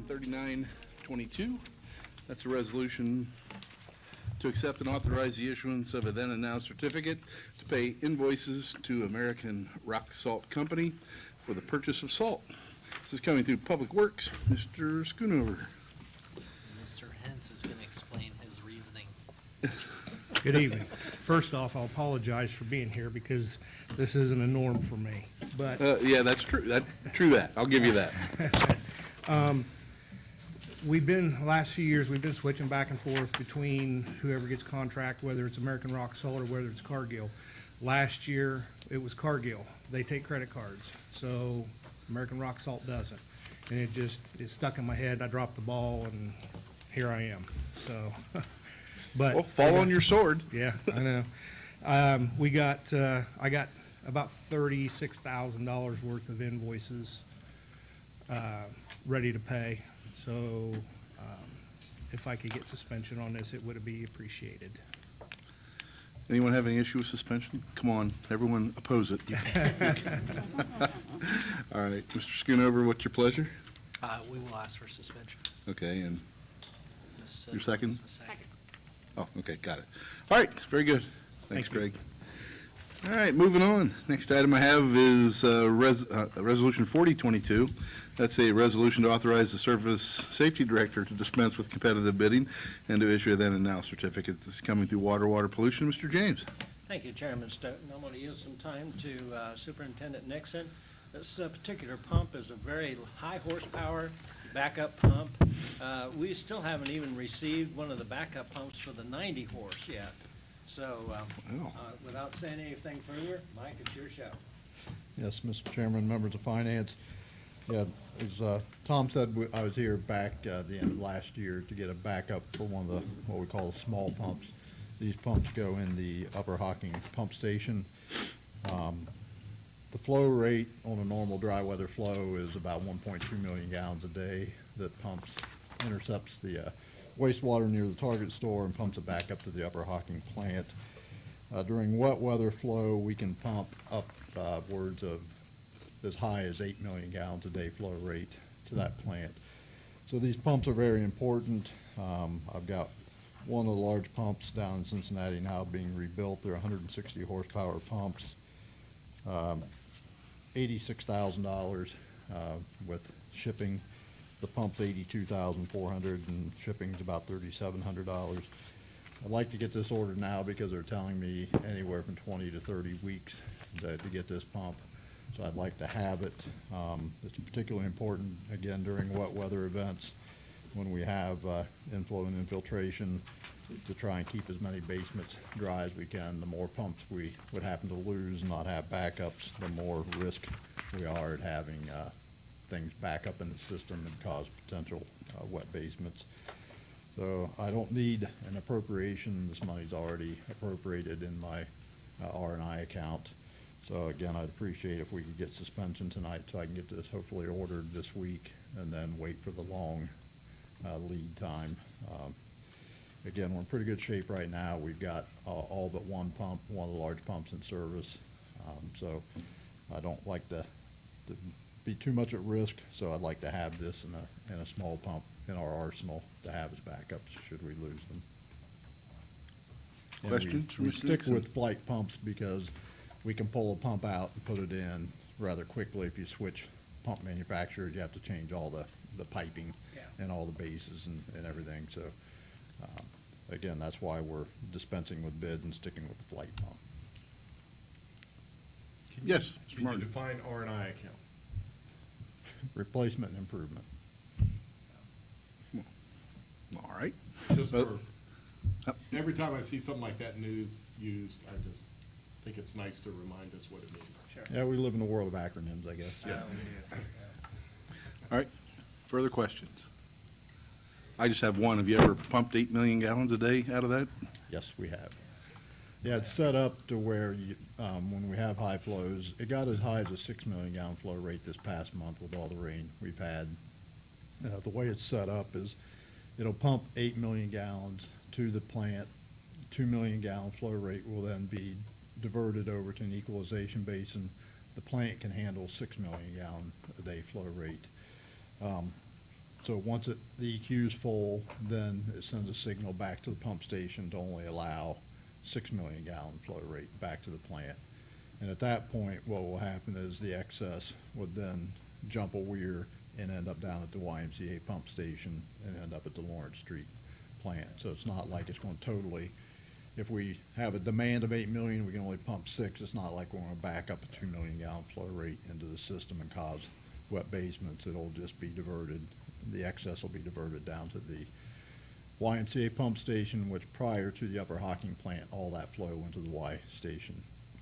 3922. That's a resolution to accept and authorize the issuance of a then and now certificate to pay invoices to American Rock Salt Company for the purchase of salt. This is coming through Public Works. Mr. Schoonover. Mr. Hens is going to explain his reasoning. Good evening. First off, I'll apologize for being here because this isn't a norm for me, but Yeah, that's true. True that. I'll give you that. last few years, we've been switching back and forth between whoever gets contract, whether it's American Rock Salt or whether it's Cargill. Last year, it was Cargill. They take credit cards, so American Rock Salt doesn't. And it stuck in my head. I dropped the ball, and here I am. So, but. Well, fall on your sword. Yeah, I know. I got about $36,000 worth of invoices ready to pay. So if I could get suspension on this, it would be appreciated. Anyone have any issue with suspension? Come on, everyone oppose it. All right, Mr. Schoonover, what's your pleasure? We will ask for suspension. Okay, and Ms. Your second? Second. oh, okay, got it. All right, very good. Thanks, Thank you. Greg. All right, moving on. Next item I have is Resolution 4022. That's a resolution to authorize the Surface Safety Director to dispense with competitive bidding and to issue a then and now certificate. This is coming through water pollution. Mr. James. Thank you, Chairman Stoughton. I'm going to use some time to Superintendent Nixon. This particular pump is a very high horsepower backup pump. We still haven't even received one of the backup pumps for the 90 horse yet. So without saying anything further, Mike, it's your show. Yes, Mr. Chairman, members of Finance. Yeah, as Tom said, I was here back at the end of last year to get a backup for one of the, what we call the small pumps. These pumps go in the Upper Hocking pump station. The flow rate on a normal dry weather flow is about 1.2 million gallons a day. That intercepts the wastewater near the Target store and pumps it back up to the Upper Hocking plant. During wet weather flow, we can pump upwards of as high as 8 million gallons a day flow rate to that plant. So these pumps are very important. I've got one of the large pumps down in Cincinnati now being rebuilt. They're 160 horsepower pumps. $86,000 with shipping. The pump's $82,400 and shipping's about $3,700. I'd like to get this ordered now because they're telling me anywhere from 20 to 30 weeks to get this pump. So I'd like to have it. It's particularly important, again, during wet weather events when we have inflow and infiltration to try and keep as many basements dry as we can. The more pumps we would happen to lose and not have backups, the more risk we are at having things back up in the system and cause potential wet basements. So I don't need an appropriation. This money's already appropriated in my R&I account. So again, I'd appreciate if we could get suspension tonight so I can get this hopefully ordered this week and then wait for the long lead time. Again, we're in pretty good shape right now. We've got all but one pump, one of the large pumps in service. So I don't like to be too much at risk, so I'd like to have this in a small pump in our arsenal to have as backups should we lose them. And Questions we from Mr. stick Nixon? with flight pumps because we can pull a pump out and put it in rather quickly. If you switch pump manufacturers, you have to change all the piping and all the bases and everything. So again, that's why we're dispensing with bid and sticking with the flight pump. Yes, Mr. Can you Martin. define R&I account? Replacement and improvement. All right. Just Well, for, every time I see something like that used, I just think it's nice to remind us what it means. Sure. Yeah, we live in a world of acronyms, I guess. All right. Further questions? I just have one. Have you ever pumped 8 million gallons a day out of that? Yes, we have. Yeah, it's set up to where you, when we have high flows, it got as high as a 6 million gallon flow rate this past month with all the rain we've had. The way it's set up is it'll pump 8 million gallons to the plant. 2 million gallon flow rate will then be diverted over to an equalization basin. The plant can handle 6 million gallon a day flow rate. So once the EQ's full, then it sends a signal back to the pump station to only allow 6 million gallon flow rate back to the plant. And at that point, what will happen is the excess would then jump a weir and end up down at the YMCA pump station and end up at the Lawrence Street plant. So it's not like it's going to totally, if we have a demand of 8 million, we can only pump 6. It's not like we're going to back up a 2 million gallon flow rate into the system and cause wet basements. It'll just be diverted. The excess will be diverted down to the YMCA pump station, which prior to the Upper Hocking plant, all that flow went to the Y station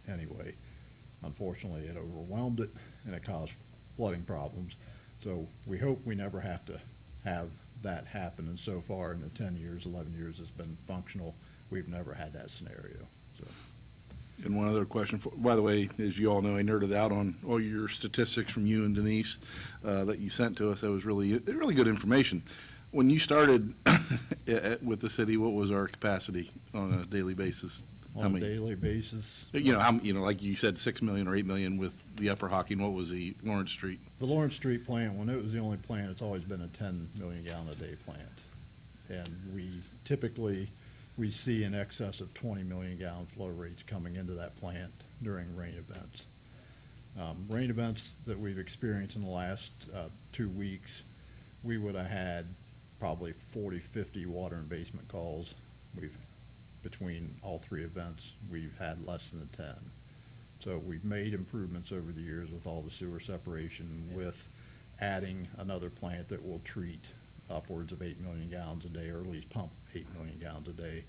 anyway. Unfortunately, it overwhelmed it and it caused flooding problems. So we hope we never have to have that happen. And so far in the 10 years, 11 years it's been functional, we've never had that scenario. So. And one other question, by the way, as you all know, I nerded out on all your statistics from you and Denise that you sent to us. That was really good information. When you started with the city, what was our capacity on a daily basis? On a daily basis, Like you said, 6 million or 8 million with the Upper Hocking. What was the Lawrence Street? the Lawrence Street plant, when it was the only plant, it's always been a 10 million gallon a day plant. And we typically, we see in excess of 20 million gallon flow rates coming into that plant during rain events. Rain events that we've experienced in the last 2 weeks, we would have had probably 40, 50 water and basement calls. Between all 3 events, we've had less than 10. So we've made improvements over the years with all the sewer separation, with adding another plant that will treat upwards of 8 million gallons a day, or at least pump 8 million gallons a day.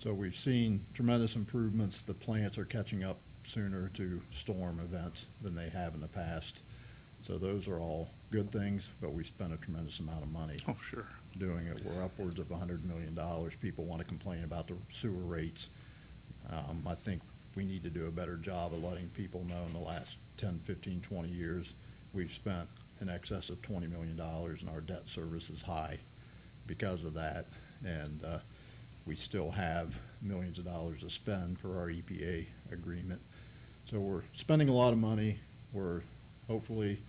So we've seen tremendous improvements. The plants are catching up sooner to storm events than they have in the past. So those are all good things, but we spent a tremendous amount of money Oh, sure. doing it. We're upwards of $100 million. People want to complain about the sewer rates. I think we need to do a better job of letting people know in the last 10, 15, 20 years, we've spent in excess of $20 million and our debt service is high because of that. And we still have millions of dollars to spend for our EPA agreement. So we're spending a lot of money. We're hopefully,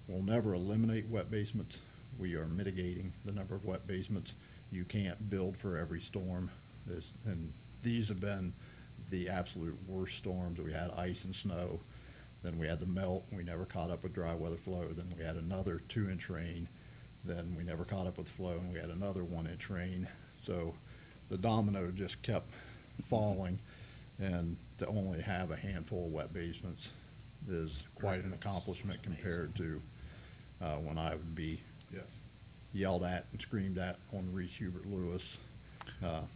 we'll never eliminate wet basements. We are mitigating the number of wet basements. You can't build for every storm. And these have been the absolute worst storms. We had ice and snow, then we had the melt. We never caught up with dry weather flow. Then we had another 2-inch rain. Then we never caught up with flow, and we had another 1-inch rain. So the domino just kept falling, and to only have a handful of wet basements is quite an accomplishment compared to when I would be Yes. yelled at and screamed at on Reese Hubert Lewis. Well,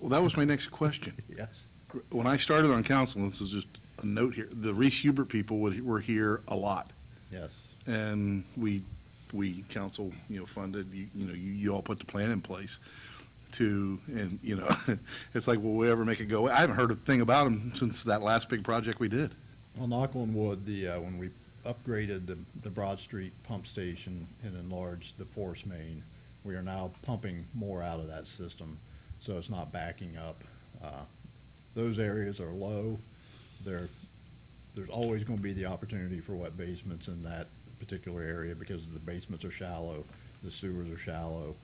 that was my next question. Yes. When I started on council, and this is just a note here, the Reese Hubert people were here a lot. Yes. And we council, funded, you all put the plan in place and, it's like, will we ever make it go away? I haven't heard a thing about them since that last big project we did. Well, knock on wood, when we upgraded the Broad Street pump station and enlarged the force main, we are now pumping more out of that system, so it's not backing up. Those areas are low. There's always going to be the opportunity for wet basements in that particular area because the basements are shallow, the sewers are shallow.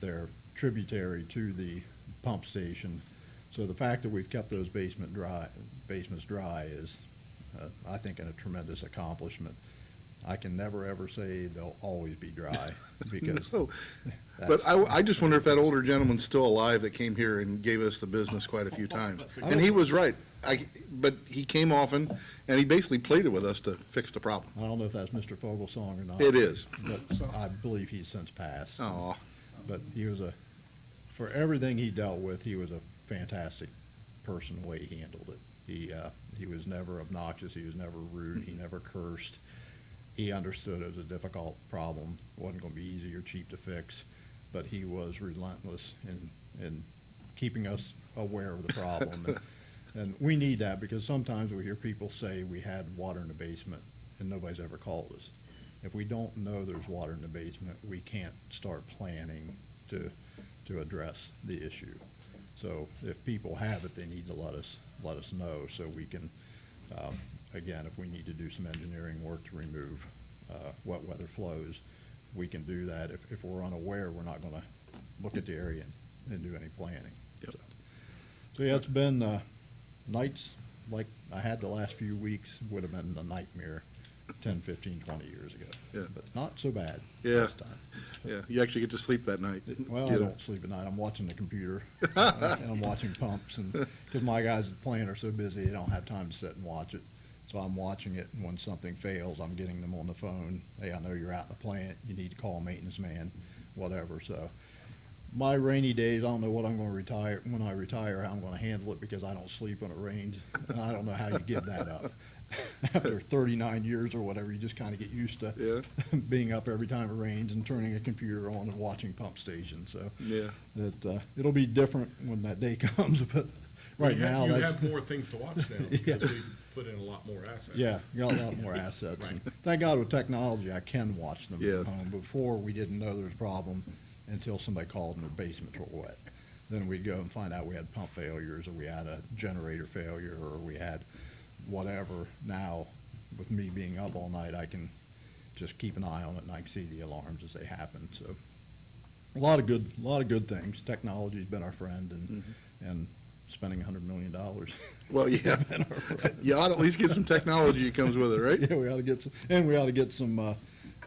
They're tributary to the pump station. So the fact that we've kept those basements dry is, I think, a tremendous accomplishment. I can never, ever say they'll always be dry because. No. But I just wonder if that older gentleman's still alive that came here and gave us the business quite a few times. And he was right. But he came often, and he basically pleaded with us to fix the problem. I don't know if that's Mr. Fogelsong or not. It is. But I believe he's since passed. Oh, But he was for everything he dealt with, he was a fantastic person, the way he handled it. He was never obnoxious, he was never rude, he never cursed. He understood it was a difficult problem, wasn't gonna be easy or cheap to fix, but he was relentless in keeping us aware of the problem. And we need that because sometimes we hear people say we had water in the basement and nobody's ever called us. If we don't know there's water in the basement, we can't start planning to address the issue. So if people have it, they need to let us know so we can, again, if we need to do some engineering work to remove wet weather flows, we can do that. If we're unaware, we're not gonna look at the area and do any planning. Yep. So, yeah, it's been, nights like I had the last few weeks would have been a nightmare 10, 15, 20 years ago. Yeah. But not so bad Yeah. this time. Yeah, you actually get to sleep that night. Well, I You know. don't sleep at night. I'm watching the computer, and I'm watching pumps, and, because my guys at the plant are so busy, they don't have time to sit and watch it. So I'm watching it, and when something fails, I'm getting them on the phone. Hey, I know you're out in the plant. You need to call a maintenance man, whatever. So my rainy days, I don't know what I'm gonna retire, when I retire, how I'm gonna handle it, because I don't sleep when it rains, and I don't know how you give that up. After 39 years or whatever, you just kind of get used to Yeah. being up every time it rains and turning a computer on and watching pump stations. So Yeah. that, it'll be different when that day comes, but right now, You that's, have more things to watch now because we put in a lot more assets. yeah, got a lot more assets. And thank God with technology, I can watch them Yeah. at home. Before, we didn't know there was a problem until somebody called and their basements were wet. Then we'd go and find out we had pump failures, or we had a generator failure, or we had whatever. Now, with me being up all night, I can just keep an eye on it, and I can see the alarms as they happen. So a lot of good things. Technology's been our friend, and spending $100 million. Well, yeah. You ought to at least get some technology that comes with it, right? Yeah, we ought to get some, and we ought to get some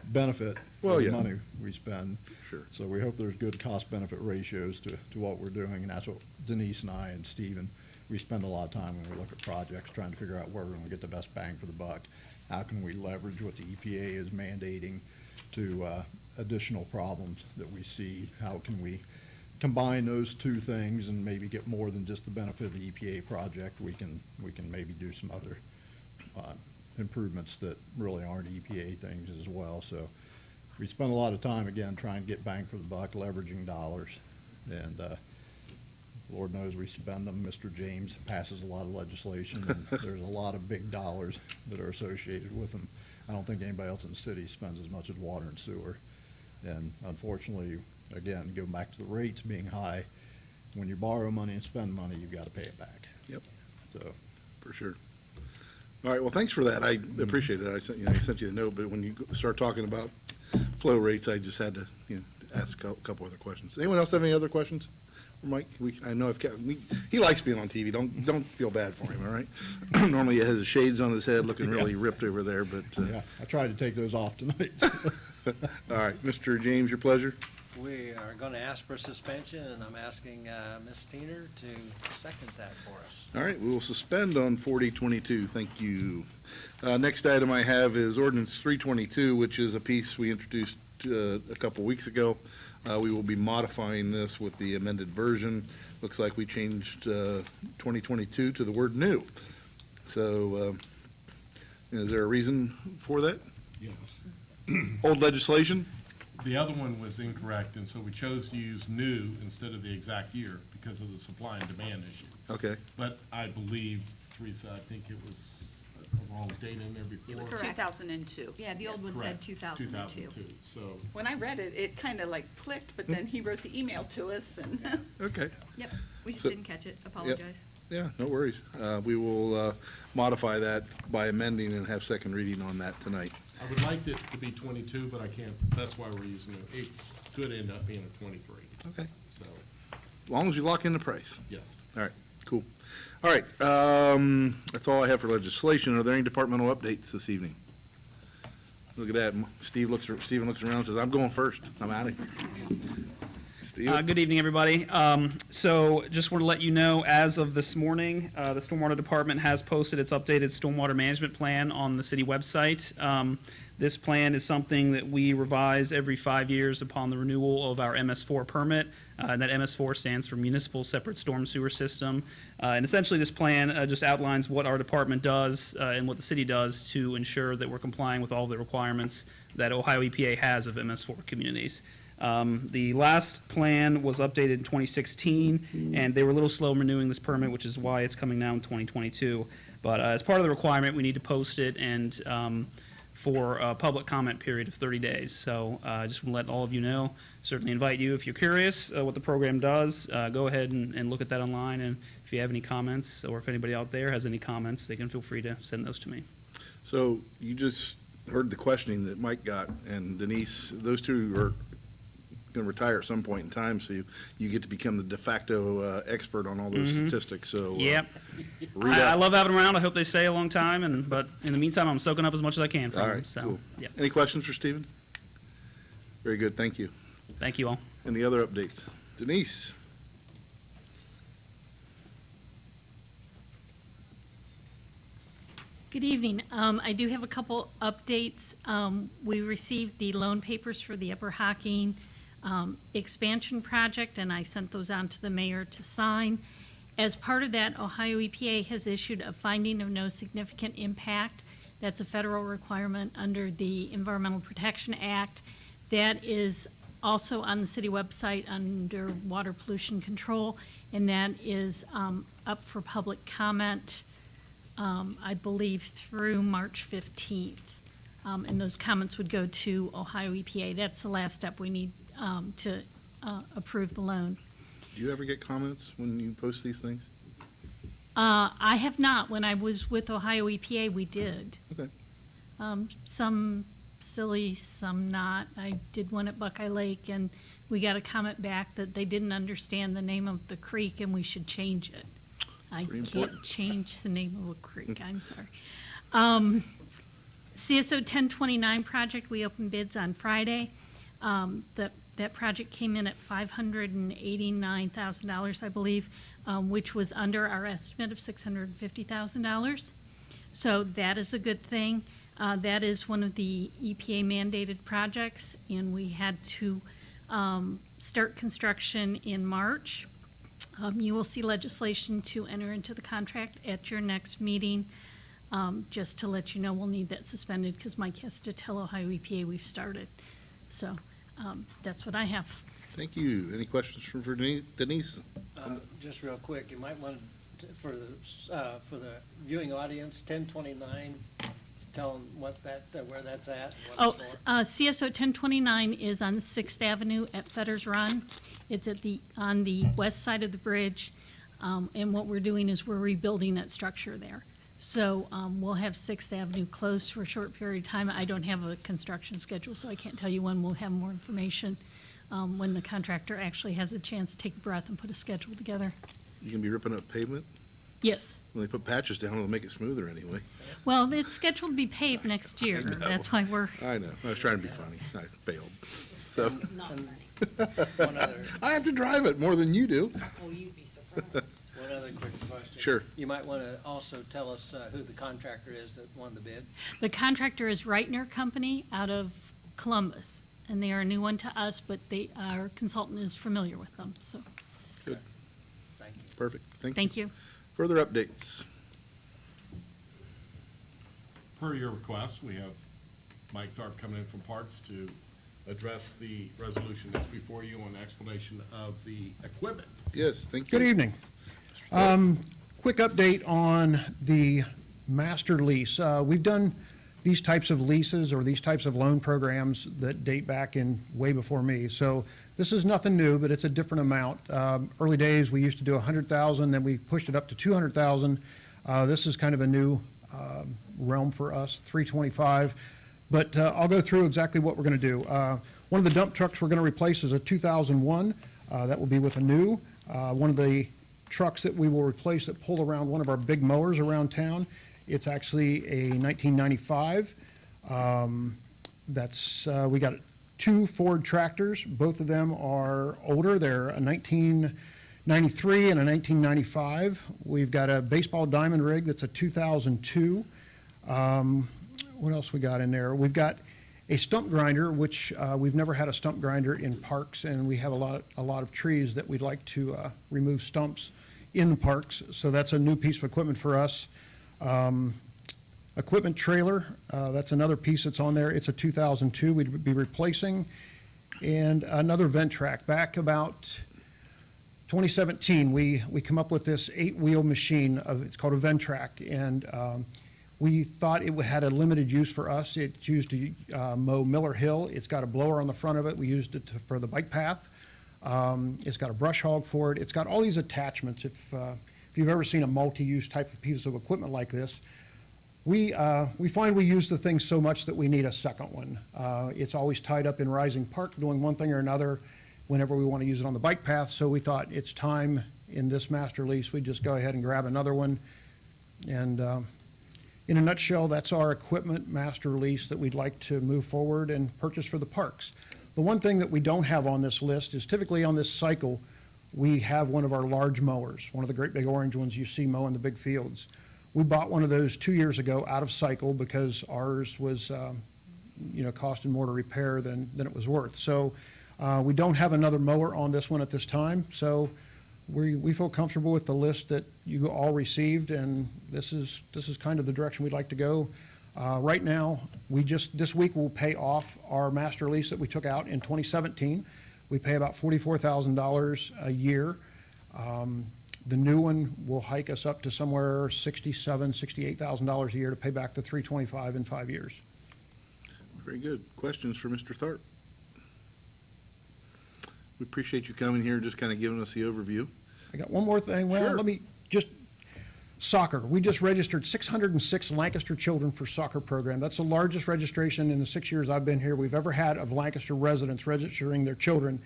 benefit Well, for the yeah. money we spend. Sure. So we hope there's good cost-benefit ratios to what we're doing, and that's what Denise and I and Stephen, we spend a lot of time when we look at projects, trying to figure out where we're gonna get the best bang for the buck. How can we leverage what the EPA is mandating to additional problems that we see? How can we combine those two things and maybe get more than just the benefit of the EPA project? We can maybe do some other improvements that really aren't EPA things as well. So we spend a lot of time, again, trying to get bang for the buck, leveraging dollars. And Lord knows we spend them. Mr. James passes a lot of legislation, and there's a lot of big dollars that are associated with them. I don't think anybody else in the city spends as much as water and sewer. And unfortunately, again, going back to the rates being high, when you borrow money and spend money, you've got to pay it back. Yep, So, for sure. All right, well, thanks for that. I appreciate it. I sent you the note, but when you start talking about flow rates, I just had to, ask a couple other questions. Anyone else have any other questions? Mike, I know he likes being on TV. Don't feel bad for him, all right? Normally he has his shades on his head, looking really ripped over there, but, yeah, I tried to take those off tonight. all right, Mr. James, your pleasure. We are going to ask for suspension, and I'm asking Ms. Steiner to second that for us. All right, we will suspend on 4022. Thank you. Next item I have is ordinance 322, which is a piece we introduced a couple weeks ago. We will be modifying this with the amended version. Looks like we changed 2022 to the word new. So is there a reason for that? Yes. Old legislation? The other one was incorrect, and so we chose to use new instead of the exact year because of the supply and demand issue. Okay, But I believe, Teresa, I think it was a wrong date in there before. It was Correct. 2002. Yeah, the old one said Correct, 2002. So, When I read it, it kind of like clicked, but then he wrote the email to us and, okay. Yep, we just So- didn't catch it, apologize. Yeah, no worries. We will modify that by amending and have second reading on that tonight. I would like it to be 22, but I can't, that's why we're using it. It could end up being a 23, Okay. so, As long as you lock in the price. yes. All right, cool. All right, that's all I have for legislation. Are there any departmental updates this evening? Look at that. Steven looks around and says, I'm going first. I'm out of here. Steve? Good evening, everybody. So just want to let you know, as of this morning, the Stormwater Department has posted its updated stormwater management plan on the city website. This plan is something that we revise every 5 years upon the renewal of our MS4 permit. And that MS4 stands for Municipal Separate Storm Sewer System. And essentially, this plan just outlines what our department does and what the city does to ensure that we're complying with all the requirements that Ohio EPA has of MS4 communities. The last plan was updated in 2016, and they were a little slow renewing this permit, which is why it's coming now in 2022. But as part of the requirement, we need to post it and for a public comment period of 30 days. So I just want to let all of you know, certainly invite you, if you're curious what the program does, go ahead and look at that online. And if you have any comments, or if anybody out there has any comments, they can feel free to send those to me. So you just heard the questioning that Mike got, and Denise, those two are going to retire at some point in time, so you get to become the de facto expert on all those statistics, so. Yep. Read I out. love having them around. I hope they stay a long time, but in the meantime, I'm soaking up as much as I can from All them. right, So, cool. yeah. Any questions for Stephen? Very good, thank you. Thank you all. Any other updates? Denise? Good evening. I do have a couple updates. We received the loan papers for the Upper Hocking expansion project, and I sent those on to the mayor to sign. As part of that, Ohio EPA has issued a finding of no significant impact. That's a federal requirement under the Environmental Protection Act. That is also on the city website under water pollution control, and that is up for public comment, I believe, through March 15th. And those comments would go to Ohio EPA. That's the last step we need to approve the loan. Do you ever get comments when you post these things? I have not. When I was with Ohio EPA, we did. Okay. Some silly, some not. I did one at Buckeye Lake, and we got a comment back that they didn't understand the name of the creek and we should change it. I Pretty can't important. change the name of a creek, I'm sorry. CSO 1029 project, we opened bids on Friday. That project came in at $589,000, I believe, which was under our estimate of $650,000. So that is a good thing. That is one of the EPA mandated projects, and we had to start construction in March. You will see legislation to enter into the contract at your next meeting. Just to let you know, we'll need that suspended because Mike has to tell Ohio EPA we've started. So that's what I have. Thank you. Any questions for Denise? Just real quick, you might want to, for the viewing audience, 1029, tell them what that, where that's at. And what it's for. CSO 1029 is on 6th Avenue at Fetter's Run. It's on the west side of the bridge, and what we're doing is we're rebuilding that structure there. So we'll have 6th Avenue closed for a short period of time. I don't have a construction schedule, so I can't tell you when we'll have more information, when the contractor actually has a chance to take a breath and put a schedule together. You can be ripping up pavement? Yes. When they put patches down, it'll make it smoother anyway. Well, it's scheduled to be paved next year. That's why we're, I know. I was trying to be funny. I failed. So One other, I have to drive it more than you do. one other quick question. Sure. You might want to also tell us who the contractor is that won the bid. the contractor is Reitner Company out of Columbus, and they are a new one to us, but our consultant is familiar with them, so, Good. Thank you. Perfect. Thank you. thank you. Further updates? Per your request, we have Mike Tharp coming in from Parks to address the resolution that's before you on explanation of the equipment. Yes, thank you. Good evening. Quick update on the master lease. We've done these types of leases or these types of loan programs that date back in way before me. So this is nothing new, but it's a different amount. Early days, we used to do 100,000, then we pushed it up to 200,000. This is kind of a new realm for us, 325. But I'll go through exactly what we're going to do. One of the dump trucks we're going to replace is a 2001. That will be with a new. One of the trucks that we will replace that pull around one of our big mowers around town, it's actually a 1995. We got 2 Ford tractors. Both of them are older. They're a 1993 and a 1995. We've got a baseball diamond rig that's a 2002. What else we got in there? We've got a stump grinder, which we've never had a stump grinder in parks, and we have a lot of trees that we'd like to remove stumps in the parks. So that's a new piece of equipment for us. Equipment trailer, that's another piece that's on there. It's a 2002 we'd be replacing. And another Ventrac. Back about 2017, we come up with this 8-wheel machine. It's called a Ventrac, and we thought it had a limited use for us. It's used to mow Miller Hill. It's got a blower on the front of it. We used it for the bike path. It's got a brush hog for it. It's got all these attachments. If you've ever seen a multi-use type of piece of equipment like this, We find we use the thing so much that we need a second one. It's always tied up in Rising Park doing one thing or another whenever we want to use it on the bike path, so we thought it's time in this master lease, we just go ahead and grab another one. And in a nutshell, that's our equipment master lease that we'd like to move forward and purchase for the parks. The one thing that we don't have on this list is typically on this cycle, we have one of our large mowers, one of the great big orange ones you see mowing the big fields. We bought one of those 2 years ago out of cycle because ours was, costing more to repair than it was worth. So we don't have another mower on this one at this time. So we feel comfortable with the list that you all received, and this is kind of the direction we'd like to go. Right now, this week we'll pay off our master lease that we took out in 2017. We pay about $44,000 a year. The new one will hike us up to somewhere $67,000, $68,000 a year to pay back the $325,000 in 5 years. Very good. Questions for Mr. Tharp? We appreciate you coming here and just kind of giving us the overview. I got one more thing. Well, Sure. let me just, soccer. We just registered 606 Lancaster children for soccer program. That's the largest registration in the 6 years I've been here we've ever had of Lancaster residents registering their children.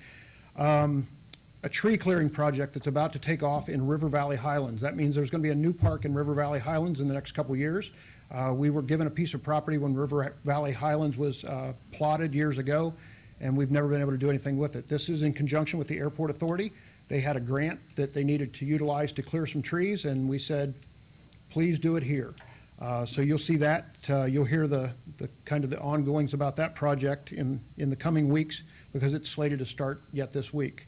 A tree clearing project that's about to take off in River Valley Highlands. That means there's going to be a new park in River Valley Highlands in the next couple years. We were given a piece of property when River Valley Highlands was plotted years ago, and we've never been able to do anything with it. This is in conjunction with the Airport Authority. They had a grant that they needed to utilize to clear some trees, and we said, please do it here. So you'll see that. You'll hear the kind of the ongoings about that project in the coming weeks because it's slated to start yet this week.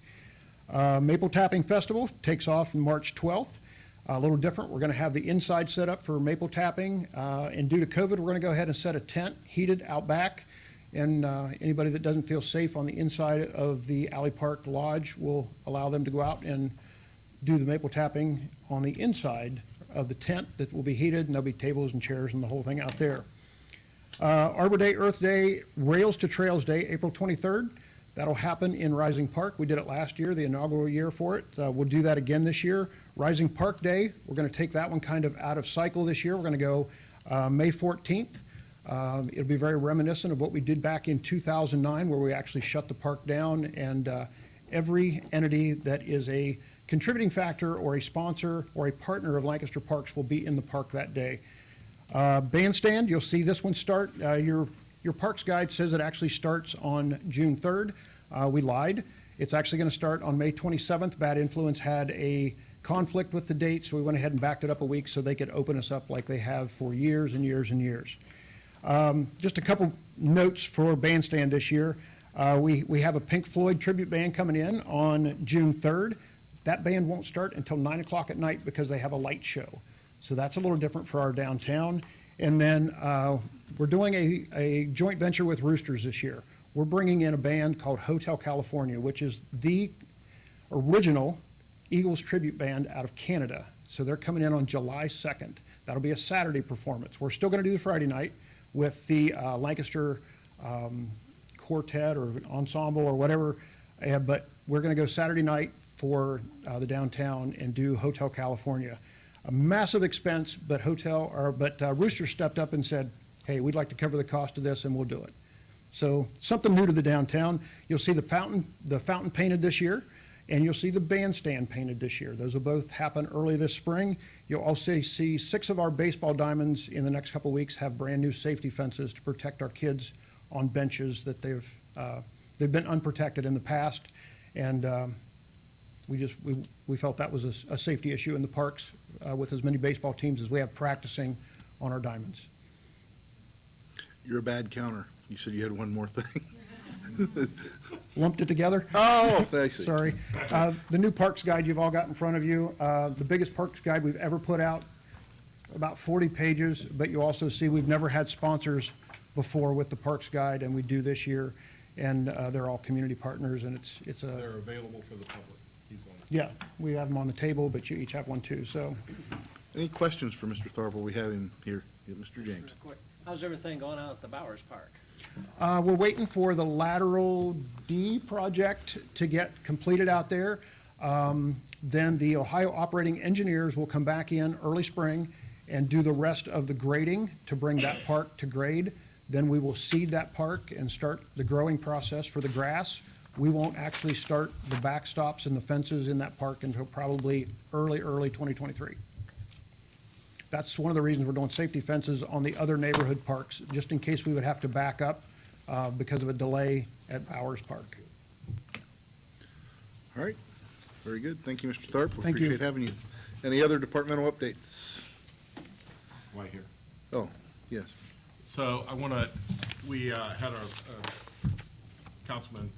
Maple Tapping Festival takes off on March 12th. A little different. We're going to have the inside set up for maple tapping. And due to COVID, we're going to go ahead and set a tent heated out back. And anybody that doesn't feel safe on the inside of the Alley Park Lodge, will allow them to go out and do the maple tapping on the inside of the tent that will be heated, and there'll be tables and chairs and the whole thing out there. Arbor Day, Earth Day, Rails to Trails Day, April 23rd. That'll happen in Rising Park. We did it last year, the inaugural year for it. We'll do that again this year. Rising Park Day, we're going to take that one kind of out of cycle this year. We're going to go May 14th. It'll be very reminiscent of what we did back in 2009, where we actually shut the park down, and every entity that is a contributing factor or a sponsor or a partner of Lancaster Parks will be in the park that day. Bandstand, you'll see this one start. Your parks guide says it actually starts on June 3rd. We lied. It's actually going to start on May 27th. Bad Influence had a conflict with the date, so we went ahead and backed it up a week so they could open us up like they have for years and years and years. Just a couple notes for Bandstand this year. We have a Pink Floyd tribute band coming in on June 3rd. That band won't start until 9 o'clock at night because they have a light show. So that's a little different for our downtown. And then we're doing a joint venture with Roosters this year. We're bringing in a band called Hotel California, which is the original Eagles tribute band out of Canada. So they're coming in on July 2nd. That'll be a Saturday performance. We're still going to do the Friday night with the Lancaster quartet or ensemble or whatever, but we're going to go Saturday night for the downtown and do Hotel California. A massive expense, but Rooster stepped up and said, hey, we'd like to cover the cost of this, and we'll do it. So something new to the downtown. You'll see the fountain painted this year, and you'll see the bandstand painted this year. Those will both happen early this spring. You'll also see 6 of our baseball diamonds in the next couple of weeks have brand new safety fences to protect our kids on benches that they've been unprotected in the past, and we felt that was a safety issue in the parks with as many baseball teams as we have practicing on our diamonds. You're a bad counter. You said you had one more thing. Lumped it together? Oh, I see. Sorry. The new parks guide you've all got in front of you, the biggest parks guide we've ever put out, about 40 pages, but you also see we've never had sponsors before with the parks guide, and we do this year, and they're all community partners, and it's a, They're available for the public. He's on it. yeah, we have them on the table, but you each have one too, so. Any questions for Mr. Tharp while we have him here? Yeah, Mr. James. How's everything going out at the Bowers Park? We're waiting for the lateral D project to get completed out there. Then the Ohio operating engineers will come back in early spring and do the rest of the grading to bring that park to grade. Then we will seed that park and start the growing process for the grass. We won't actually start the backstops and the fences in that park until probably early 2023. That's one of the reasons we're doing safety fences on the other neighborhood parks, just in case we would have to back up because of a delay at Bowers Park. All right, very good. Thank you, Mr. Tharp. We Thank you. appreciate having you. Any other departmental updates? Right here. Oh, yes. So I want to, we had our Councilman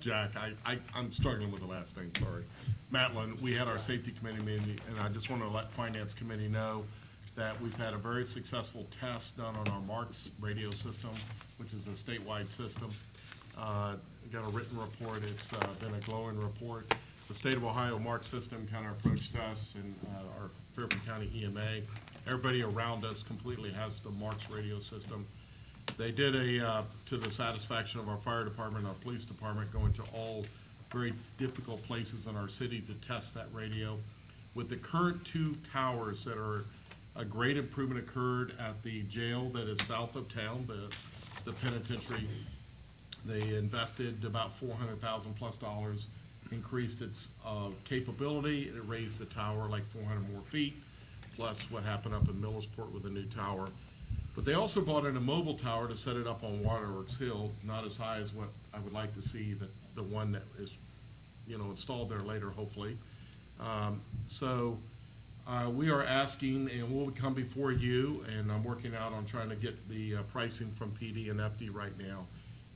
Jack, I'm struggling with the last name, sorry. Matlin, we had our safety committee meeting, and I just want to let Finance Committee know that we've had a very successful test done on our Marks radio system, which is a statewide system. Got a written report, it's been a glowing report. The state of Ohio Marks system kind of approached us and our Fairfield County EMA. Everybody around us completely has the Marks radio system. They did to the satisfaction of our fire department, our police department, going to all very difficult places in our city to test that radio. With the current 2 towers that are, a great improvement occurred at the jail that is south of town, the penitentiary. They invested about $400,000 plus, increased its capability. It raised the tower like 400 more feet, plus what happened up in Millersport with a new tower. But they also bought in a mobile tower to set it up on Waterworks Hill, not as high as what I would like to see, the one that is, installed there later, hopefully. We are asking, and we'll come before you, and I'm working out on trying to get the pricing from PD and FD right now.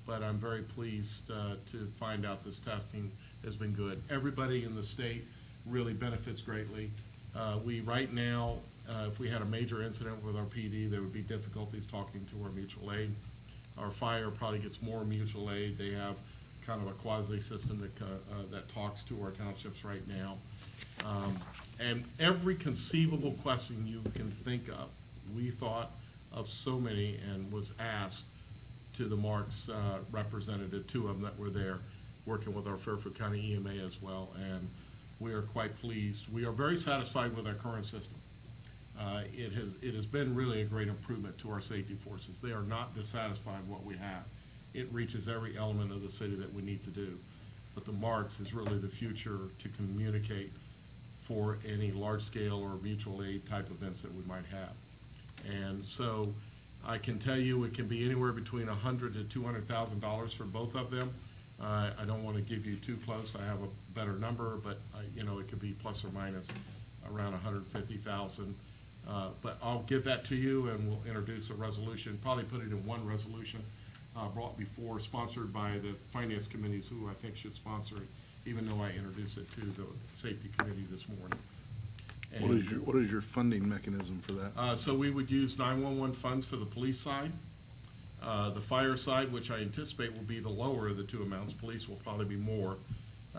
But I'm very pleased to find out this testing has been good. Everybody in the state really benefits greatly. We, right now, if we had a major incident with our PD, there would be difficulties talking to our mutual aid. Our fire probably gets more mutual aid. They have kind of a quasi system that talks to our townships right now. And every conceivable question you can think of, we thought of so many and was asked to the Marks representative, 2 of them that were there, working with our Fairfield County EMA as well, and we are quite pleased. We are very satisfied with our current system. It has been really a great improvement to our safety forces. They are not dissatisfied with what we have. It reaches every element of the city that we need to do. But the Marks is really the future to communicate for any large-scale or mutual aid type events that we might have. And so I can tell you it can be anywhere between $100,000 to $200,000 for both of them. I don't want to give you too close. I have a better number, but it could be plus or minus around $150,000. But I'll give that to you, and we'll introduce a resolution. Probably put it in one resolution brought before, sponsored by the finance committees, who I think should sponsor it, even though I introduced it to the safety committee this morning. What is your funding mechanism for that? So we would use 911 funds for the police side. The fire side, which I anticipate will be the lower of the 2 amounts. Police will probably be more,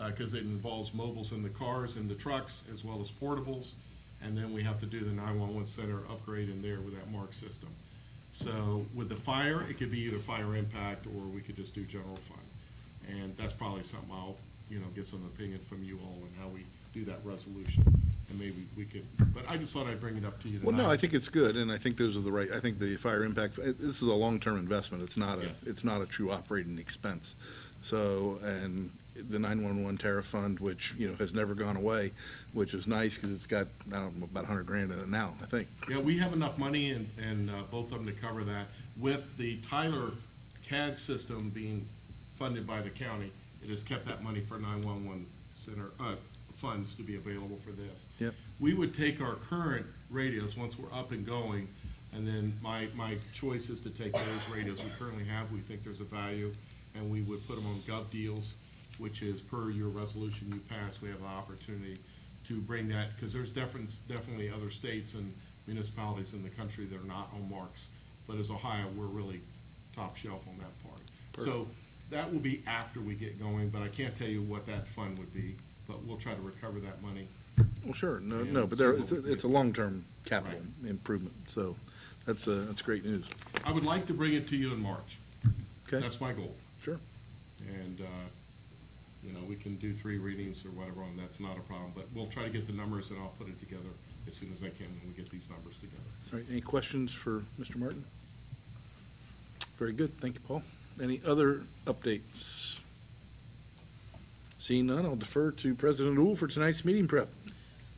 because it involves mobiles in the cars and the trucks, as well as portables. And then we have to do the 911 center upgrade in there with that MARC system. So with the fire, it could be either fire impact, or we could just do general fund. And that's probably something I'll, get some opinion from you all on how we do that resolution. And maybe we could, but I just thought I'd bring it up to you tonight. Well, no, I think it's good, and I think those are the right, I think the fire impact, this is a long-term investment. It's not Yes. it's not a true operating expense. So, and the 911 tariff fund, which, has never gone away, which is nice, because it's got, I don't know, about 100 grand in it now, I think. Yeah, we have enough money in both of them to cover that. With the Tyler CAD system being funded by the county, it has kept that money for 911 center, funds to be available for this. Yep. We would take our current radios, once we're up and going, and then my choice is to take those radios we currently have, we think there's a value, and we would put them on gov deals, which is per your resolution you passed, we have an opportunity to bring that, because there's definitely other states and municipalities in the country that are not on marks, but as Ohio, we're really top shelf on that part. So that will be after we get going, but I can't tell you what that fund would be, but we'll try to recover that money. Well, sure, no, Yeah, no, but so it's a long-term capital improvement, so that's great news. I would like to bring it to you in March. Okay, That's my goal. sure. And, we can do 3 readings or whatever, and that's not a problem, but we'll try to get the numbers and I'll put it together as soon as I can when we get these numbers together. All right, any questions for Mr. Martin? Very good, thank you, Paul. Any other updates? Seeing none, I'll defer to President Uhl for tonight's meeting prep.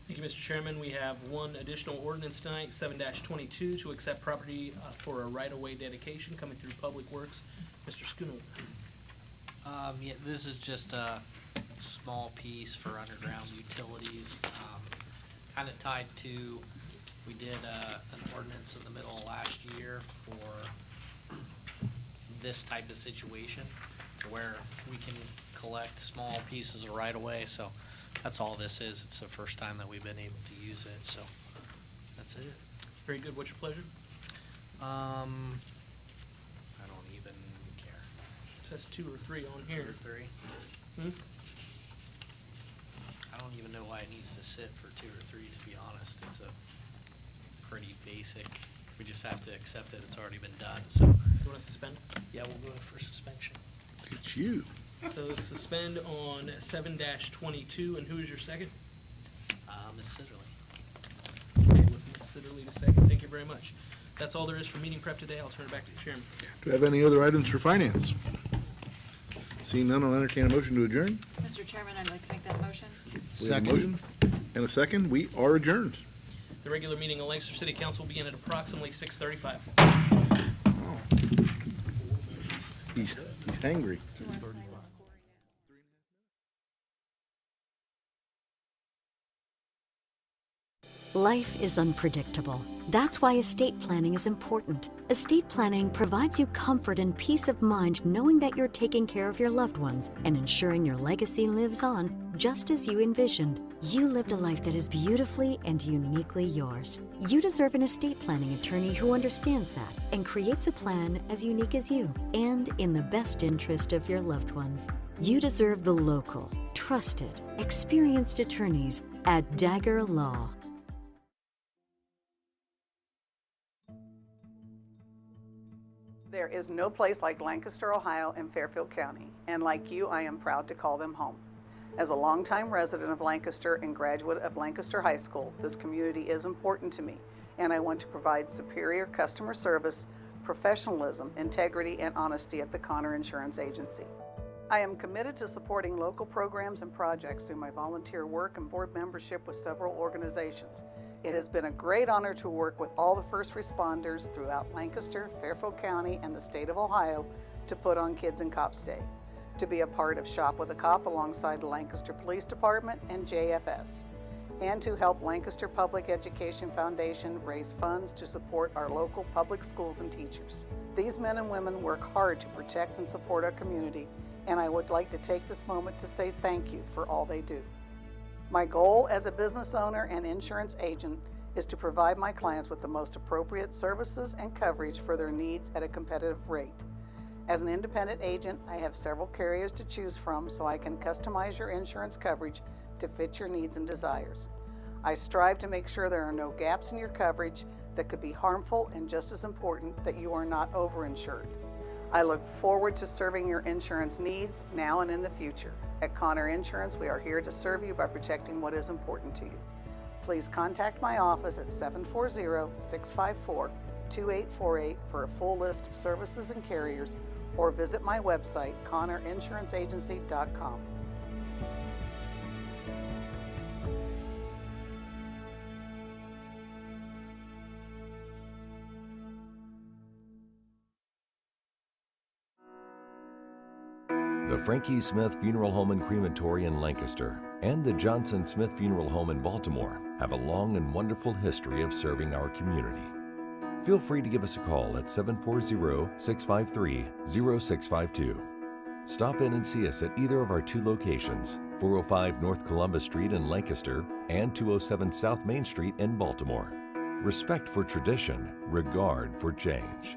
Thank you, Mr. Chairman. We have one additional ordinance tonight, 7-22, to accept property for a right-of-way dedication coming through Public Works. Mr. Schoonow. Yeah, this is just a small piece for underground utilities, kind of tied to, we did, an ordinance in the middle of last year for this type of situation, where we can collect small pieces of right-of-way, so that's all this is. It's the first time that we've been able to use it, so that's it. Very good. What's your pleasure? I don't even care. It says 2 or 3 on Two here. or three. Hmm? I don't even know why it needs to sit for 2 or 3, to be honest. It's a pretty basic, we just have to accept that it's already been done, so, You want to suspend? yeah, we'll go for suspension. Look at you. So suspend on 7-22, and who is your second? Ms. Sitterly. Okay, with Ms. Sitterly the second. Thank you very much. That's all there is for meeting prep today. I'll turn it back to the chairman. Do I have any other items for finance? Seeing none, I'll entertain a motion to adjourn. Mr. Chairman, I'd like to make that motion. We have a motion and a second. We are adjourned. The regular meeting of Lancaster City Council will begin at approximately 6:35. He's hangry. Life is unpredictable. That's why estate planning is important. Estate planning provides you comfort and peace of mind knowing that you're taking care of your loved ones and ensuring your legacy lives on just as you envisioned. You lived a life that is beautifully and uniquely yours. You deserve an estate planning attorney who understands that and creates a plan as unique as you and in the best interest of your loved ones. You deserve the local, trusted, experienced attorneys at Dagger Law. There is no place like Lancaster, Ohio, and Fairfield County, and like you, I am proud to call them home. As a longtime resident of Lancaster and graduate of Lancaster High School, this community is important to me, and I want to provide superior customer service, professionalism, integrity, and honesty at the Connor Insurance Agency. I am committed to supporting local programs and projects through my volunteer work and board membership with several organizations. It has been a great honor to work with all the first responders throughout Lancaster, Fairfield County, and the state of Ohio to put on Kids and Cops Day, to be a part of Shop with a Cop alongside the Lancaster Police Department and JFS, and to help Lancaster Public Education Foundation raise funds to support our local public schools and teachers. These men and women work hard to protect and support our community, and I would like to take this moment to say thank you for all they do. My goal as a business owner and insurance agent is to provide my clients with the most appropriate services and coverage for their needs at a competitive rate. As an independent agent, I have several carriers to choose from so I can customize your insurance coverage to fit your needs and desires. I strive to make sure there are no gaps in your coverage that could be harmful, and just as important, that you are not overinsured. I look forward to serving your insurance needs now and in the future. At Connor Insurance, we are here to serve you by protecting what is important to you. Please contact my office at 740-654-2848 for a full list of services and carriers, or visit my website, ConnorInsuranceAgency.com. The Frankie Smith Funeral Home and Crematory in Lancaster and the Johnson Smith Funeral Home in Baltimore have a long and wonderful history of serving our community. Feel free to give us a call at 740-653-0652. Stop in and see us at either of our 2 locations, 405 North Columbus Street in Lancaster and 207 South Main Street in Baltimore. Respect for tradition, regard for change.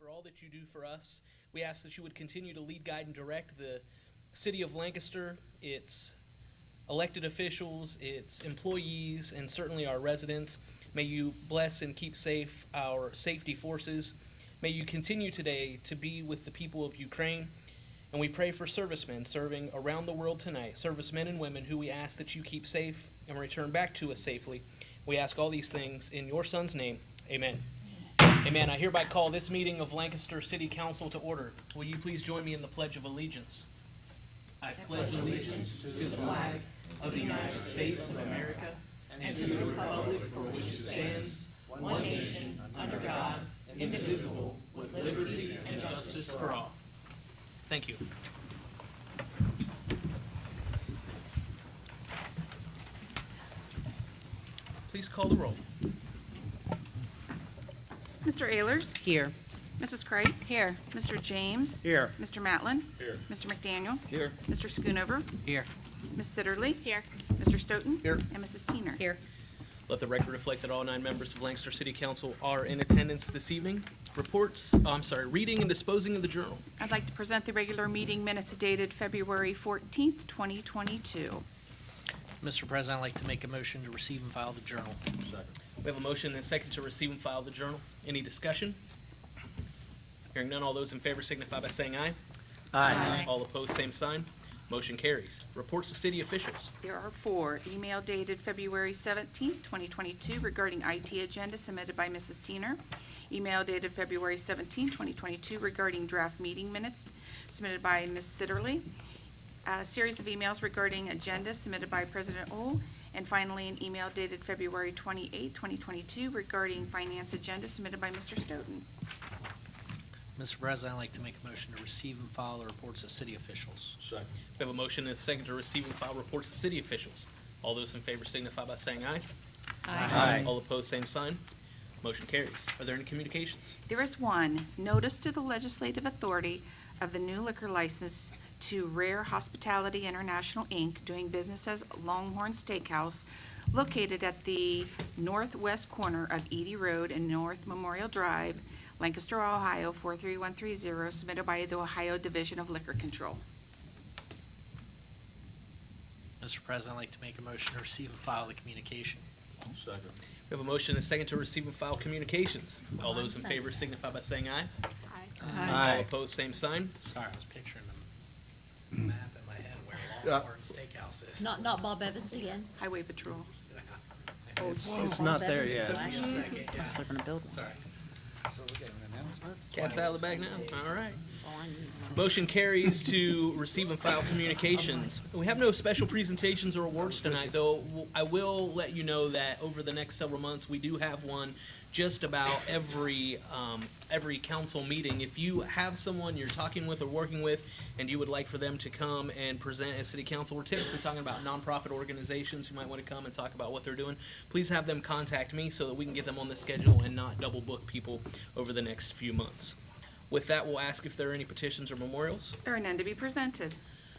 for all that you do for us. We ask that you would continue to lead, guide, and direct the city of Lancaster, its elected officials, its employees, and certainly our residents. May you bless and keep safe our safety forces. May you continue today to be with the people of Ukraine. And we pray for servicemen serving around the world tonight, servicemen and women who we ask that you keep safe and return back to us safely. We ask all these things in your Son's name. Amen. Amen. I hereby call this meeting of Lancaster City Council to order. Will you please join me in the Pledge of Allegiance? I pledge allegiance to the flag of the United States of America and to the republic for which it stands, one nation, under God, indivisible, with liberty and justice for all. Thank you. Please call the roll. Mr. Ayers? Here. Mrs. Kreitz? Here. Mr. James? Here. Mr. Matlin? Here. Mr. McDaniel? Here. Mr. Schoonover? Here. Ms. Sitterly? Here. Mr. Stoughton? Here. And Mrs. Teener? Here. Let the record reflect that all 9 members of Lancaster City Council are in attendance this evening. Reading and disposing of the journal. I'd like to present the regular meeting minutes dated February 14th, 2022. Mr. President, I'd like to make a motion to receive and file the journal. We have a motion and a second to receive and file the journal. Any discussion? Hearing none, all those in favor signify by saying aye. Aye. All opposed, same sign. Motion carries. Reports of city officials. There are 4. Email dated February 17th, 2022 regarding IT agenda submitted by Mrs. Teener. Email dated February 17th, 2022 regarding draft meeting minutes submitted by Ms. Sitterly. A series of emails regarding agenda submitted by President O. And finally, an email dated February 28th, 2022 regarding finance agenda submitted by Mr. Stoughton. Mr. President, I'd like to make a motion to receive and file the reports of city officials. Second. We have a motion and a second to receive and file reports of city officials. All those in favor signify by saying aye. Aye. All opposed, same sign. Motion carries. Are there any communications? There is one. Notice to the legislative authority of the new liquor license to Rare Hospitality International, Inc., doing business as Longhorn Steakhouse, located at the northwest corner of Edie Road and North Memorial Drive, Lancaster, Ohio, 43130, submitted by the Ohio Division of Liquor Control. Mr. President, I'd like to make a motion to receive and file the communication. Second. We have a motion and a second to receive and file communications. All those in favor signify by saying aye. All opposed, same sign. Sorry, I was picturing the map in my head where Longhorn Steakhouse is. Not Bob Evans again. Highway Patrol. It's not there yet. Took me a second, yeah. They're gonna build one. Sorry. Cat's out of the bag now. All right. Motion carries to receive and file communications. We have no special presentations or awards tonight, though. I will let you know that over the next several months, we do have one just about every council meeting. If you have someone you're talking with or working with, and you would like for them to come and present as city council, we're typically talking about nonprofit organizations who might want to come and talk about what they're doing. Please have them contact me so that we can get them on the schedule and not double book people over the next few months. With that, we'll ask if there are any petitions or memorials. There are none to be presented.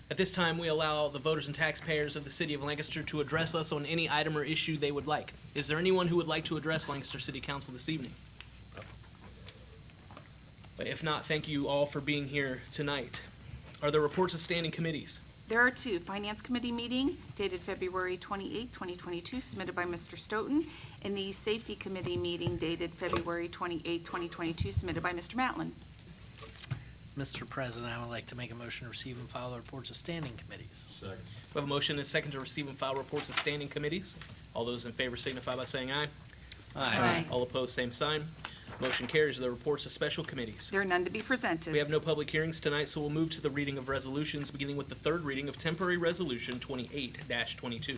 At this time, we allow the voters and taxpayers of the city of Lancaster to address us on any item or issue they would like. Is there anyone who would like to address Lancaster City Council this evening? If not, thank you all for being here tonight. Are there reports of standing committees? There are 2. Finance Committee meeting dated February 28th, 2022, submitted by Mr. Stoughton, and the Safety Committee meeting dated February 28th, 2022, submitted by Mr. Matlin. Mr. President, I would like to make a motion to receive and file the reports of standing committees. Second. We have a motion and a second to receive and file reports of standing committees. All those in favor signify by saying aye. Aye. All opposed, same sign. Motion carries. The reports of special committees. There are none to be presented. We have no public hearings tonight, so we'll move to the reading of resolutions, beginning with the third reading of temporary resolution 28-22.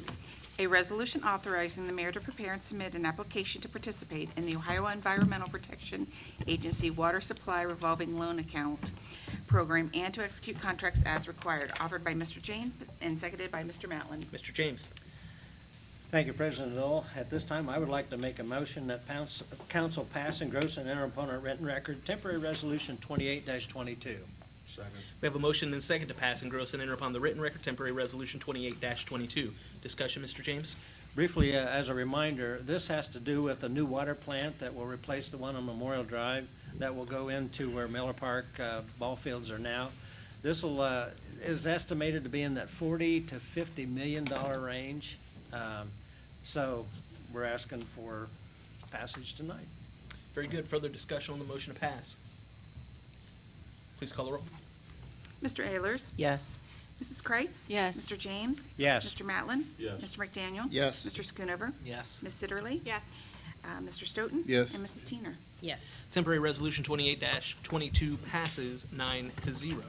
A resolution authorizing the mayor to prepare and submit an application to participate in the Ohio Environmental Protection Agency Water Supply Revolving Loan Account Program and to execute contracts as required, offered by Mr. James and seconded by Mr. Matlin. Mr. James. Thank you, President Dole. At this time, I would like to make a motion that council pass and gross and enter upon a written record temporary resolution 28-22. Second. We have a motion and a second to pass and gross and enter upon the written record temporary resolution 28-22. Discussion, Mr. James? Briefly, as a reminder, this has to do with a new water plant that will replace the one on Memorial Drive. that will go into where Miller Park ball fields are now. This will, is estimated to be in that $40 to $50 million range. So we're asking for passage tonight. Very good. Further discussion on the motion to pass. Please call the roll. Mr. Ayers? Yes. Mrs. Kreitz? Yes. Mr. James? Yes. Mr. Matlin? Yes. Mr. McDaniel? Yes. Mr. Schoonover? Yes. Ms. Sitterly? Yes. Mr. Stoughton? Yes. And Mrs. Teener? Yes. Temporary Resolution 28-22 passes 9-0.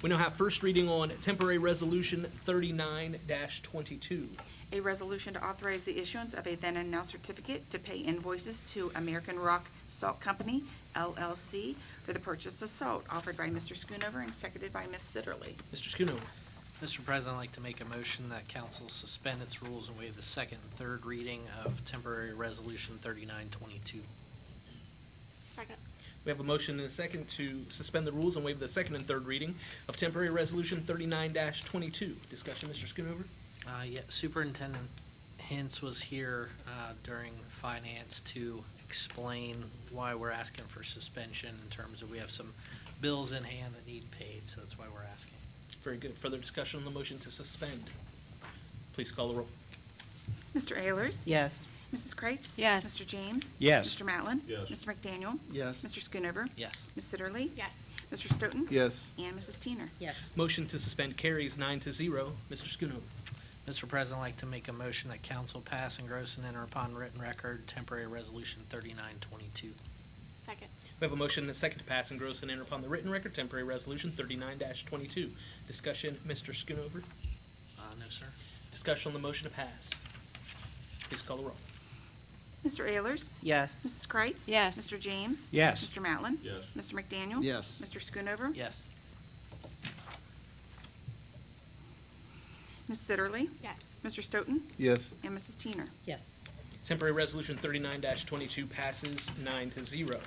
We now have first reading on Temporary Resolution 39-22. A resolution to authorize the issuance of a then and now certificate to pay invoices to American Rock Salt Company, LLC, for the purchase of salt, offered by Mr. Schoonover and seconded by Ms. Sitterly. Mr. Schoonover. Mr. President, I'd like to make a motion that council suspend its rules and waive the second and third reading of temporary resolution 3922. Second. We have a motion and a second to suspend the rules and waive the second and third reading of Temporary Resolution 39-22. Discussion, Mr. Schoonover? Yeah, Superintendent Hintz was here during finance to explain why we're asking for suspension in terms of we have some bills in hand that need paid, so that's why we're asking. Very good. Further discussion on the motion to suspend. Please call the roll. Mr. Ayers? Yes. Mrs. Kreitz? Yes. Mr. James? Yes. Mr. Matlin? Yes. Mr. McDaniel? Yes. Mr. Schoonover? Yes. Ms. Sitterly? Yes. Mr. Stoughton? Yes. And Mrs. Teener? Yes. Motion to suspend carries 9-0. Mr. Schoonover. Mr. President, I'd like to make a motion that council pass, engross, and enter upon written record temporary resolution 3922. Second. We have a motion and a second to pass, engross, and enter upon the written record Temporary Resolution 39-22. Discussion, Mr. Schoonover. No, sir. Discussion on the motion to pass. Please call the roll. Mr. Ayers? Yes. Mrs. Kreitz? Yes. Mr. James? Yes. Mr. Matlin? Yes. Mr. McDaniel? Yes. Mr. Schoonover? Yes. Ms. Sitterly? Yes. Mr. Stoughton? Yes. And Mrs. Teener? Yes. Temporary Resolution 39-22 passes 9-0.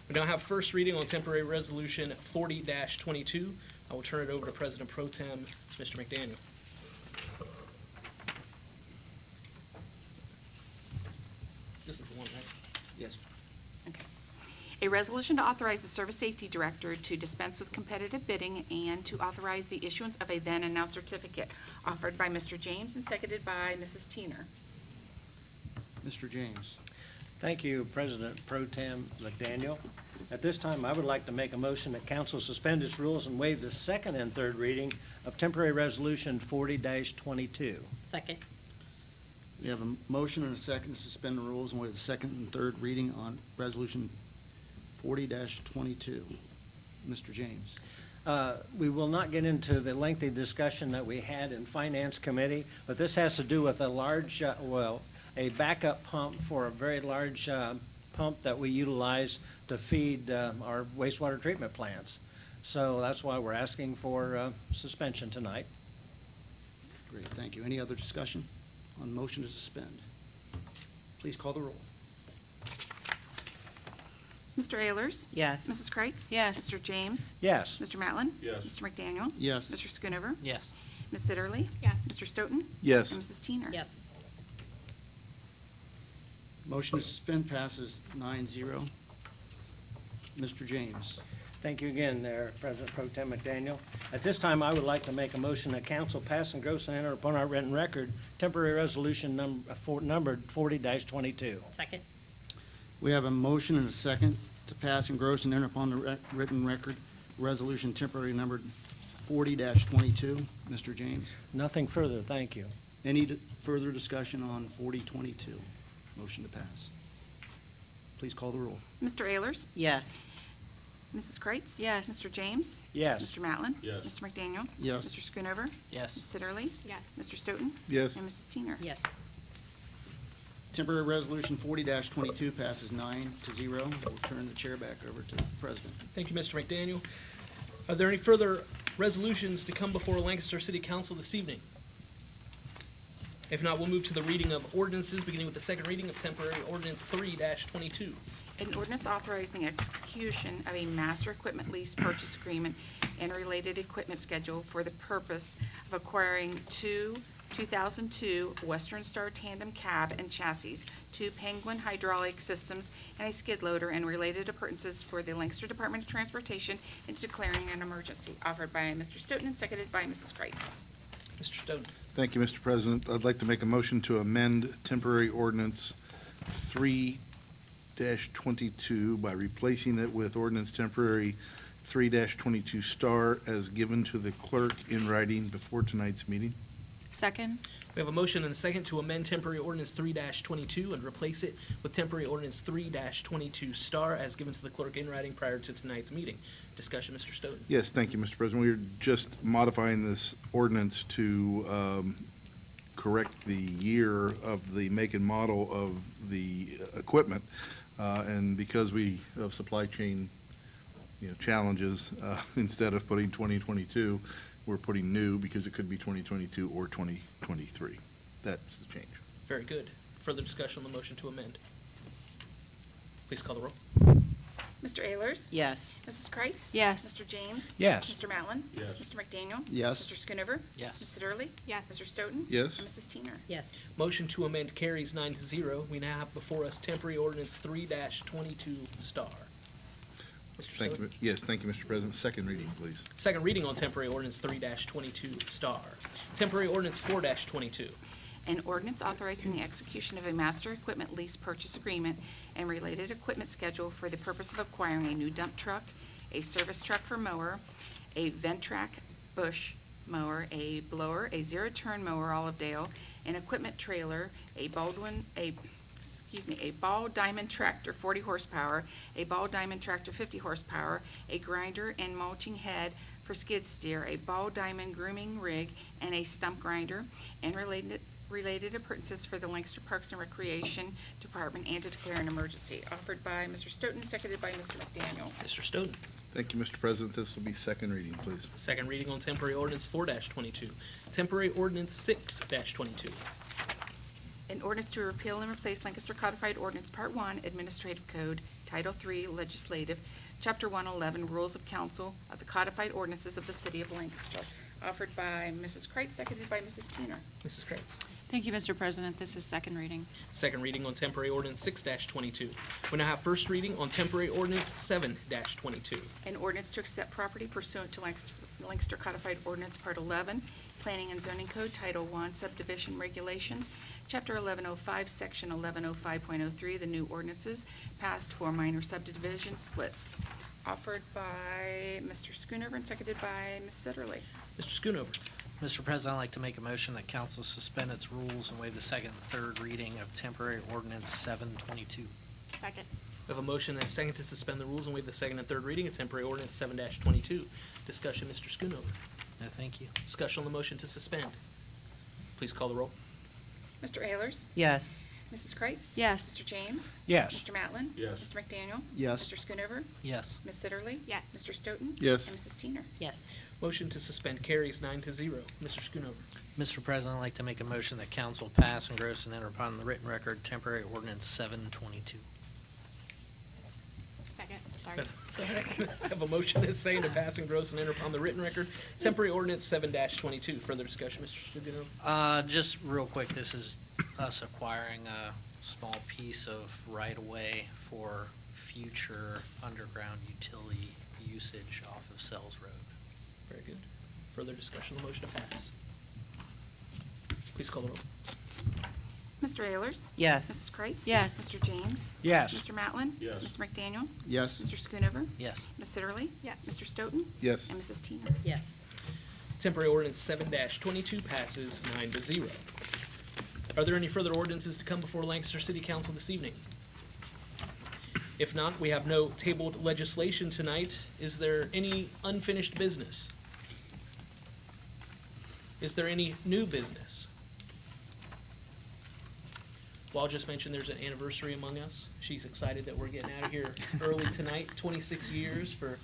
We now have first reading on Temporary Resolution 40-22. I will turn it over to President Pro Tem, Mr. McDaniel. This is the one, right? Yes. Okay. A resolution to authorize the Service Safety Director to dispense with competitive bidding and to authorize the issuance of a then and now certificate offered by Mr. James and seconded by Mrs. Teener. Mr. James. Thank you, President Pro Tem McDaniel. At this time, I would like to make a motion that council suspend its rules and waive the second and third reading of Temporary Resolution 40-22. Second. We have a motion and a second to suspend the rules and waive the second and third reading on Resolution 40-22. Mr. James. We will not get into the lengthy discussion that we had in Finance Committee, but this has to do with a large, a backup pump for a very large pump that we utilize to feed our wastewater treatment plants. So that's why we're asking for suspension tonight. Great, thank you. Any other discussion on the motion to suspend? Please call the roll. Mr. Ayers? Yes. Mrs. Kreitz? Yes. Mr. James? Yes. Mr. Matlin? Yes. Mr. McDaniel? Yes. Mr. Schoonover? Yes. Ms. Sitterly? Yes. Mr. Stoughton? Yes. And Mrs. Teener? Yes. Motion to suspend passes 9-0. Mr. James. Thank you again there, President Pro Tem McDaniel. At this time, I would like to make a motion that council pass, engross, and enter upon our written record temporary resolution numbered 40-22. Second. We have a motion and a second to pass, engross, and enter upon the written record resolution temporary numbered 40-22. Mr. James. Nothing further, thank you. Any further discussion on 40-22? Motion to pass. Please call the roll. Mr. Ayers? Yes. Mrs. Kreitz? Yes. Mr. James? Yes. Mr. Matlin? Yes. Mr. McDaniel? Yes. Mr. Schoonover? Yes. Ms. Sitterly? Yes. Mr. Stoughton? Yes. And Mrs. Teener? Yes. Temporary resolution 40-22 passes 9-0. We'll turn the chair back over to the president. Thank you, Mr. McDaniel. Are there any further resolutions to come before Lancaster City Council this evening? If not, we'll move to the reading of ordinances, beginning with the second reading of Temporary Ordinance 3-22. An ordinance authorizing execution of a master equipment lease purchase agreement and related equipment schedule for the purpose of acquiring two 2002 Western Star tandem cab and chassis, 2 Penguin hydraulic systems, and a skid loader and related appurtenances for the Lancaster Department of Transportation and declaring an emergency. Offered by Mr. Stoughton and seconded by Mrs. Kreitz. Mr. Stoughton. Thank you, Mr. President. I'd like to make a motion to amend temporary ordinance 3-22 by replacing it with ordinance temporary 3-22 star as given to the clerk in writing before tonight's meeting. Second. We have a motion and a second to amend temporary ordinance 3-22 and replace it with temporary ordinance 3-22 star as given to the clerk in writing prior to tonight's meeting. Discussion, Mr. Stoughton. Yes, thank you, Mr. President. We are just modifying this ordinance to correct the year of the make and model of the equipment. And because we have supply chain, challenges, instead of putting 2022, we're putting new because it could be 2022 or 2023. That's the change. Very good. Further discussion on the motion to amend. Please call the roll. Mr. Ayers? Yes. Mrs. Kreitz? Yes. Mr. James? Yes. Mr. Matlin? Yes. Mr. McDaniel? Yes. Mr. Schoonover? Yes. Mrs. Sitterly? Yes. Mr. Stoughton? Yes. And Mrs. Teener? Yes. Motion to amend carries 9-0. We now have before us temporary ordinance 3-22 star. Mr. Thank Stoughton. you. Yes, thank you, Mr. President. Second reading, please. Second reading on temporary ordinance 3-22 star. Temporary ordinance 4-22. An ordinance authorizing the execution of a master equipment lease purchase agreement and related equipment schedule for the purpose of acquiring a new dump truck, a service truck for mower, a Ventrac bush mower, a blower, a zero-turn mower olive dale, an equipment trailer, a ball diamond tractor 40 horsepower, a ball diamond tractor 50 horsepower, a grinder and mulching head for skid steer, a ball diamond grooming rig, and a stump grinder, and related appurtenances for the Lancaster Parks and Recreation Department, and to declare an emergency. Offered by Mr. Stoughton, seconded by Mr. McDaniel. Mr. Stoughton. Thank you, Mr. President. This will be second reading, please. Second reading on temporary ordinance 4-22. Temporary ordinance 6-22. An ordinance to repeal and replace Lancaster Codified Ordinance Part 1, Administrative Code, Title 3, Legislative, Chapter 111, Rules of Council of the Codified Ordinances of the City of Lancaster. Offered by Mrs. Kreitz, seconded by Mrs. Teener. Mrs. Kreitz. Thank you, Mr. President. This is second reading. Second reading on temporary ordinance 6-22. We now have first reading on temporary ordinance 7-22. An ordinance to accept property pursuant to Lancaster Codified Ordinance Part 11, Planning and Zoning Code, Title 1, Subdivision Regulations, Chapter 1105, Section 1105.03, the new ordinances passed for minor subdivision splits. Offered by Mr. Schoonover and seconded by Ms. Sitterly. Mr. Schoonover. Mr. President, I'd like to make a motion that council suspend its rules and waive the second and third reading of temporary ordinance 7-22. Second. We have a motion and a second to suspend the rules and waive the second and third reading of temporary ordinance 7-22. Discussion, Mr. Schoonover. No, thank you. Discussion on the motion to suspend. Please call the roll. Mr. Ayers? Yes. Mrs. Kreitz? Yes. Mr. James? Yes. Mr. Matlin? Yes. Mr. McDaniel? Yes. Mr. Schoonover? Yes. Ms. Sitterly? Yes. Mr. Stoughton? Yes. And Mrs. Teener. Yes. Motion to suspend carries 9-0. Mr. Schoonover. Mr. President, I'd like to make a motion that council pass, engross, and enter upon the written record temporary ordinance 7-22. Second. Sorry. I have a motion and a second to pass, engross, and enter upon the written record temporary ordinance 7-22. Further discussion, Mr. Schoonover. Just real quick, this is us acquiring a small piece of right-of-way for future underground utility usage off of Sells Road. Very good. Further discussion on the motion to pass. Please call the roll. Mr. Ayers? Yes. Mrs. Kreitz? Yes. Mr. James? Yes. Mr. Matlin? Yes. Mr. McDaniel? Yes. Mr. Schoonover? Yes. Ms. Sitterly? Yes. Mr. Stoughton? Yes. And Mrs. Teener. Yes. Temporary ordinance 7-22 passes 9-0. Are there any further ordinances to come before Lancaster City Council this evening? If not, we have no tabled legislation tonight. Is there any unfinished business? Is there any new business? Well, I'll just mention there's an anniversary among us. She's excited that we're getting out of here early tonight, 26 years for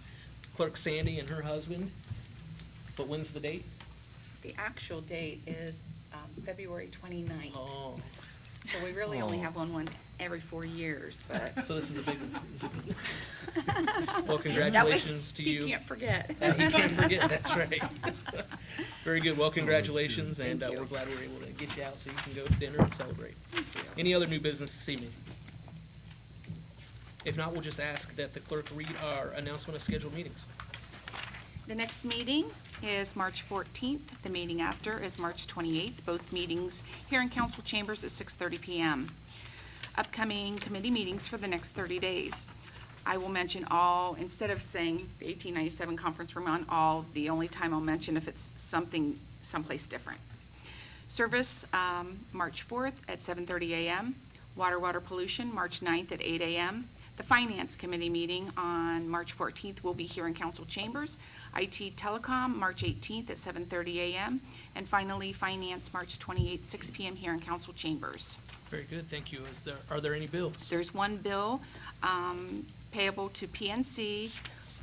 Clerk Sandy and her husband. But when's the date? The actual date is February 29th. Oh, So we really only have one every 4 years, but. So this is a big one. Well, congratulations to you. You can't forget. You can't forget, that's right. Very good. Well, congratulations, and Thank you. we're glad we were able to get you out so you can go to dinner and celebrate. Any other new business this evening? If not, we'll just ask that the clerk read our announcement of scheduled meetings. The next meeting is March 14th. The meeting after is March 28th. Both meetings here in council chambers at 6:30 PM. Upcoming committee meetings for the next 30 days. I will mention all, instead of saying the 1897 conference room on all, the only time I'll mention if it's something someplace different. Service, March 4th at 7:30 a.m. Water pollution, March 9th at 8 a.m. The Finance Committee meeting on March 14th will be here in council chambers. IT Telecom, March 18th at 7:30 a.m. And finally, Finance, March 28th, 6 p.m. here in council chambers. Very good, thank you. Are there any bills? There's one bill payable to PNC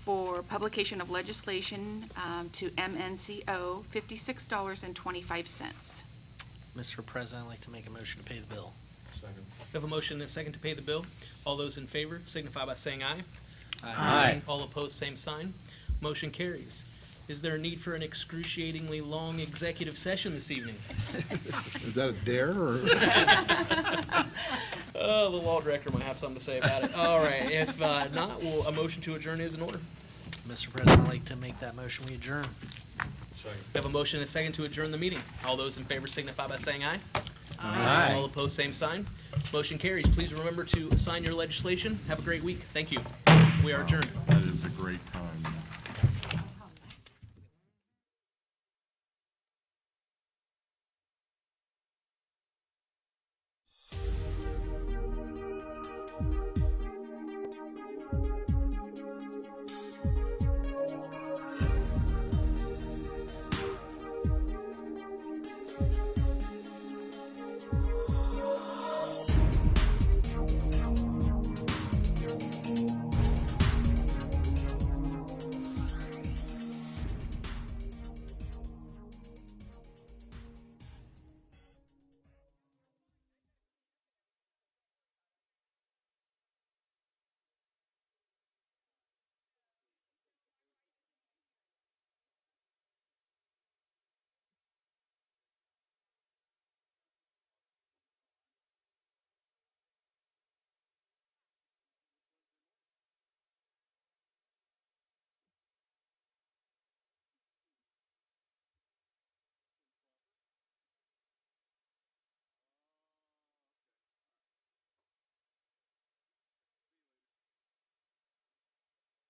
for publication of legislation to MNCO, $56.25. Mr. President, I'd like to make a motion to pay the bill. We have a motion and a second to pay the bill. All those in favor signify by saying aye. Aye. All opposed, same sign. Motion carries. Is there a need for an excruciatingly long executive session this evening? Is that a dare, or? Oh, the law director might have something to say about it. All right, if not, a motion to adjourn is in order. Mr. President, I'd like to make that motion, we adjourn. We have a motion and a second to adjourn the meeting. All those in favor signify by saying aye. Aye. All opposed, same sign. Motion carries. Please remember to sign your legislation. Have a great week. Thank you. We are adjourned. That is a great time.